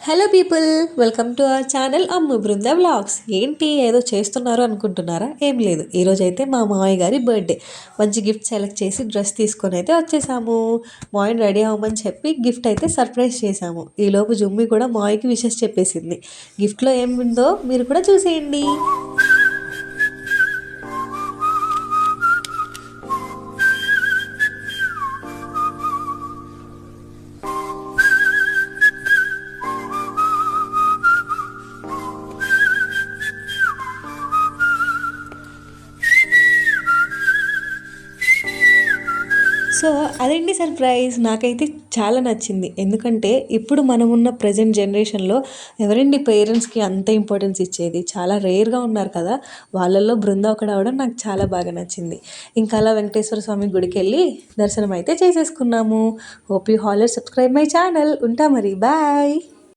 Hello people, welcome to our channel Ammu Brinda vlogs. ఏంటి ఏదో చేస్తున్నారు అనుకుంటున్నారా? ఏం లేదు, ఈరోజు అయితే మా మామయ్య గారి బర్త్డే. మంచి గిఫ్ట్ సెలెక్ట్ చేసి డ్రెస్ తీసుకొని అయితే వచ్చేసాము. మామయ్యని రెడీ అవ్వమని చెప్పి గిఫ్ట్ అయితే సర్ప్రైజ్ చేశాము. ఈలోపు జుమ్మి కూడా మామయ్యకి విషెస్ చెప్పేసింది. గిఫ్ట్లో ఏం ఉందో మీరు కూడా చూసేయండి. సో అదండి సర్ప్రైజ్. నాకైతే చాలా నచ్చింది. ఎందుకంటే ఇప్పుడు మనం ఉన్న ప్రజెంట్ జనరేషన్లో ఎవరండి పేరెంట్స్కి అంత ఇంపార్టెన్స్ ఇచ్చేది? చాలా రేర్గా ఉన్నారు కదా. వాళ్ళల్లో బృంద ఒకటి అవడం నాకు చాలా బాగా నచ్చింది. ఇంకా అలా వెంకటేశ్వర స్వామి గుడికి వెళ్ళి దర్శనం అయితే చేసేసుకున్నాము. Hope you all subscribe my channel. ఉంటా మరి, బాయ్.